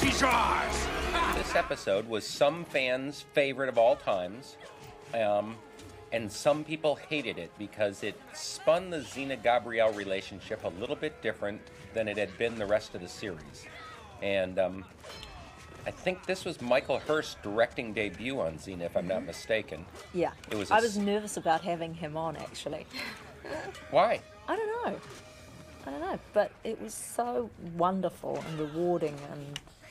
This episode was some fans' favorite of all times, and some people hated it because it spun the Xena-Gabrielle relationship a little bit different than it had been the rest of the series. And I think this was Michael Hurst's directing debut on Xena, if I'm not mistaken. Yeah. I was nervous about having him on, actually. Why? I don't know, but it was so wonderful and rewarding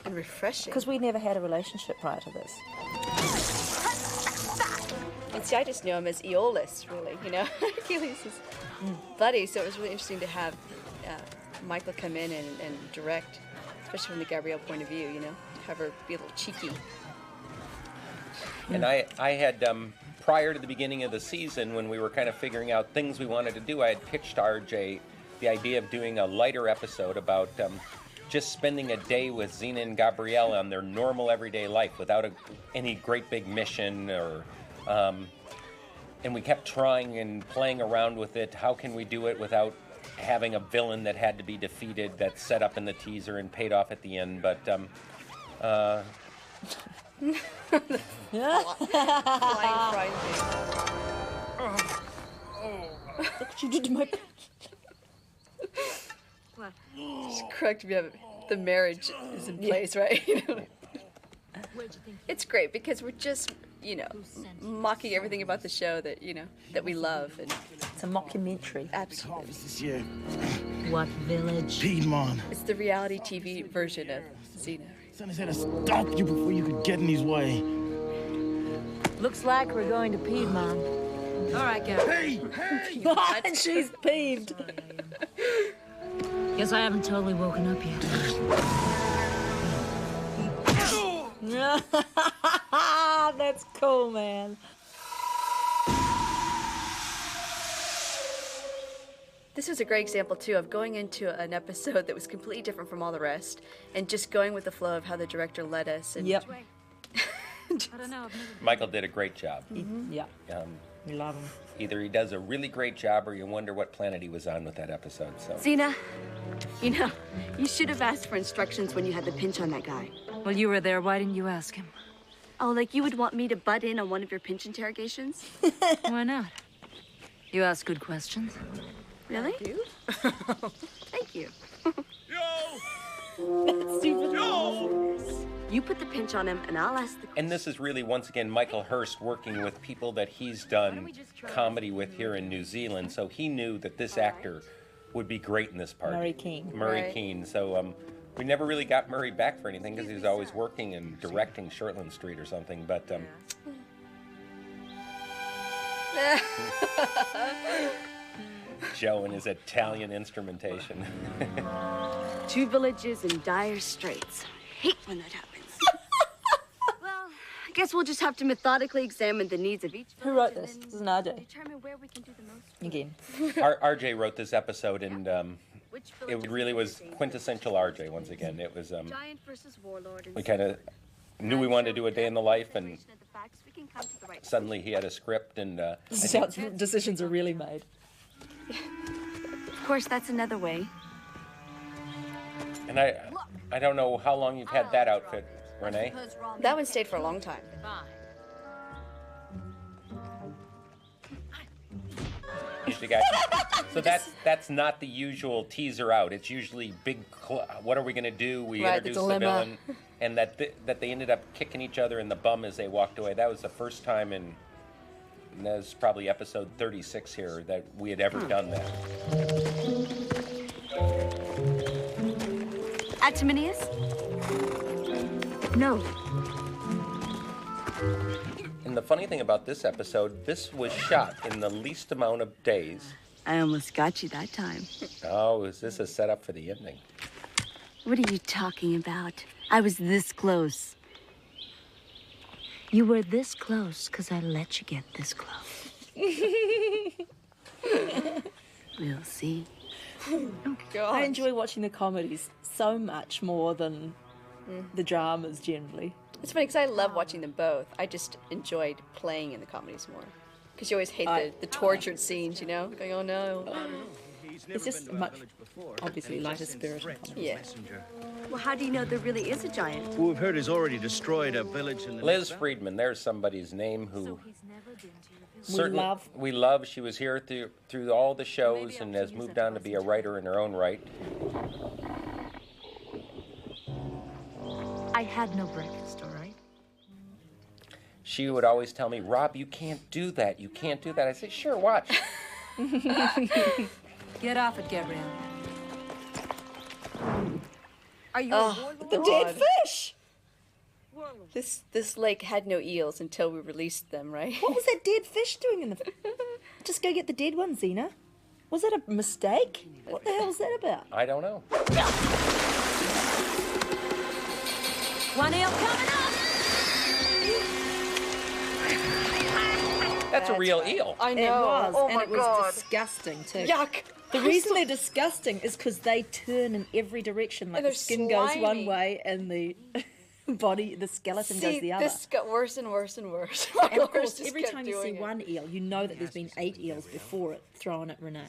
and refreshing. Because we never had a relationship prior to this. And see, I just knew him as LAWLESS, really, you know. Achilles' his buddy, so it was really interesting to have Michael come in and direct, especially from the Gabrielle point of view, you know, have her be a little cheeky. And I had, prior to the beginning of the season, when we were kind of figuring out things we wanted to do, I had pitched RJ the idea of doing a lighter episode about just spending a day with Xena and Gabrielle on their normal everyday life without any great big mission or... and we kept trying and playing around with it. How can we do it without having a villain that had to be defeated that's set up in the teaser and paid off at the end? But Flying Look what you did to my... What? It's correct. The marriage is in place, right? It's great because we're just, you know, mocking everything about the show that, you know, that we love. And it's a mockumentary. Absolutely. This year. What village? Piedmont. It's the reality TV version of Xena. Sonny's had to stalk you before you could get in his way. Looks like we're going to Piedmont. All right, Gary. Hey! And she's peeved. Guess I haven't totally woken up yet. That's cool, man. This was a great example, too, of going into an episode that was completely different from all the rest and just going with the flow of how the director led us. And Yep. I don't know. Michael did a great job. Yeah. We love him. Either he does a really great job or you wonder what planet he was on with that episode. So. Xena, you know, you should have asked for instructions when you had the pinch on that guy. Well, you were there. Why didn't you ask him? Oh, like you would want me to butt in on one of your pinch interrogations? Why not? You ask good questions. Really? Thank you. Thank you. That's stupid. You put the pinch on him, and I'll ask the... And this is really, once again, Michael Hurst working with people that he's done comedy with here in New Zealand, so he knew that this actor would be great in this part. Murray Keane. Murray Keane. So we never really got Murray back for anything because he was always working and directing Shirtland Street or something, but... Joe and his Italian instrumentation. Two villages in dire straits. I hate when that happens. Well, I guess we'll just have to methodically examine the needs of each village. Who wrote this? This is an RJ. Determine where we can do the most. Again. RJ wrote this episode, and it really was quintessential RJ once again. It was, Giant versus warlord. we kind of knew we wanted to do a day in the life, and suddenly he had a script, and This is how decisions are really made. Of course, that's another way. And I don't know how long you've had that outfit, Renee. That one stayed for a long time. Usually guys, so that's not the usual teaser out. It's usually big. What are we going to do? We introduce the villain, and that they ended up kicking each other in the bum as they walked away. That was the first time in. And that was probably episode 36 here that we had ever done that. Atiminius? No. And the funny thing about this episode, this was shot in the least amount of days. I almost got you that time. Oh, is this a setup for the ending? What are you talking about? I was this close. You were this close because I let you get this close. We'll see. Oh, God. I enjoy watching the comedies so much more than the dramas generally. It's funny because I love watching them both. I just enjoyed playing in the comedies more. Because you always hate the tortured scenes, you know? Going, oh no. It's just a much, obviously, lighter spirit. Yeah. Well, how do you know there really is a giant? Well, we've heard he's already destroyed a village in the... Liz Friedman, there's somebody's name who we love. She was here through all the shows and has moved on to be a writer in her own right. I had no breakfast, all right? She would always tell me, Rob, you can't do that. You can't do that. I said, sure, watch. Get off it, Gabrielle. Are you The dead fish! This lake had no eels until we released them, right? What was that dead fish doing in the... Just go get the dead one, Xena. Was that a mistake? What the hell was that about? I don't know. One eel coming up! That's a real eel. I know. It was, oh and my it was God. disgusting too. Yuck. The reason they're disgusting is because they turn in every direction. Like And the they're skin goes one slimy. way and the body, the skeleton goes the other. This got worse and worse and worse. And of course, every time you see one eel, you know that there's been 8 eels before it thrown at Renee.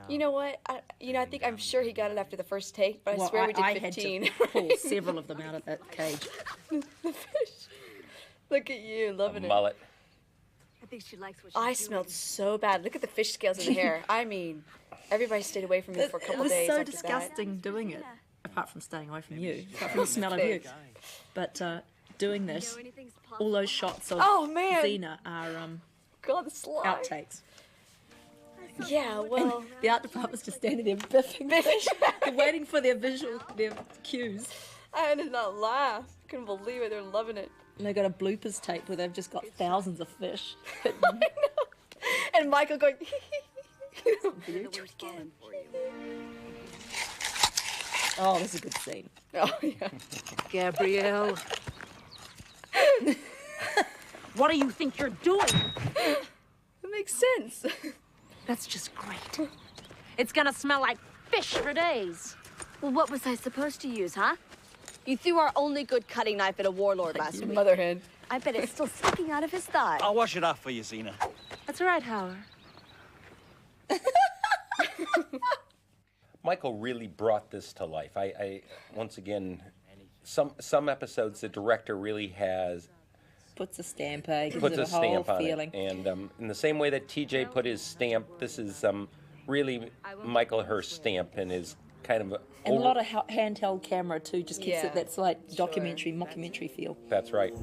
You know what? I'm sure he got it after the first take, but I swear we did I 15. had to pull several of them out of that cage. The fish. Look at you, loving it. Mullet. I think she likes what she's I doing. smelled so bad. Look at the fish scales in the hair. I mean, everybody stayed away from me for a couple It was days so after disgusting doing it, apart from staying away from you, apart from the smell of you. But doing this, Anything's possible. all those shots of Oh, man. Xena are that. God, the slime. outtakes. Yeah, well, The art department's just standing there biffing. They're waiting for their cues. I did not laugh. Couldn't believe it. They're loving it. And they've got a bloopers tape where they've just got thousands of fish. And Michael going, Do it again. Oh, this is a good scene. oh, yeah. Gabrielle. What do you think you're doing? That makes sense. That's just great. It's gonna smell like fish for days. Well, what was I supposed to use, huh? You threw our only good cutting knife at a warlord last week. Mother hen. I bet it's still sticking out of his thigh. I'll wash it off for you, Xena. That's all right, Howard. Michael really brought this to life. I once again, some episodes the director really has Puts a stamp, gives puts it a a whole stamp on feeling. it, and in the same way that TJ put his stamp, this is really Michael Hirsch's stamp and his kind of And a lot of handheld camera too, just keeps Yeah, it that slight sure. documentary, mockumentary feel. That's right.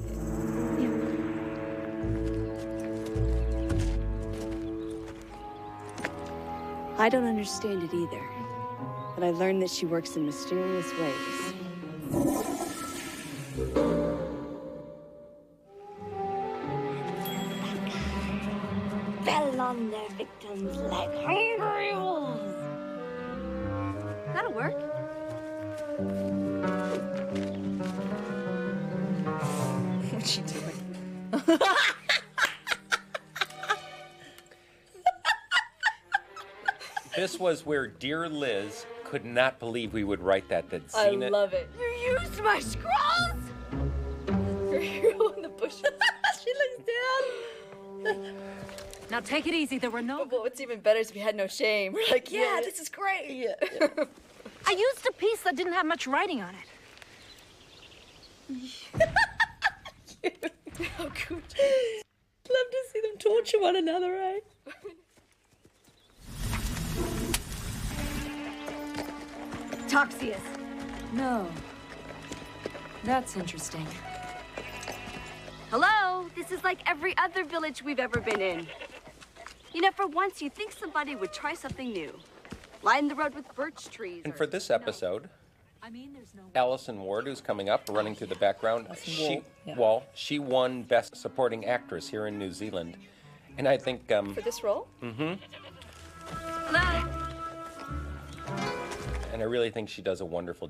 I don't understand it either, but I learned that she works in mysterious ways. Fell on their victims like hungry wolves. That'll work. What's she doing? This was where dear Liz could not believe we would write that I Xena. love it. You used my scrolls! You're in the bushes. She looks down. Now take it easy. There were no. But what's even better is we had no shame. We're like, yeah, Yeah. this is great. Yeah. I used a piece that didn't have much writing on it. How good. Love to see them torture one another, eh? Toxius. No. That's interesting. Hello? This is like every other village we've ever been in. You know, for once, you think somebody would try something new. Line the road with birch trees. And or- for this episode, I mean, there's no. Allison Ward, who's coming up, running through the background, she won Best Supporting Actress here in New Zealand. And I think, For this role? Hello? and I really think she does a wonderful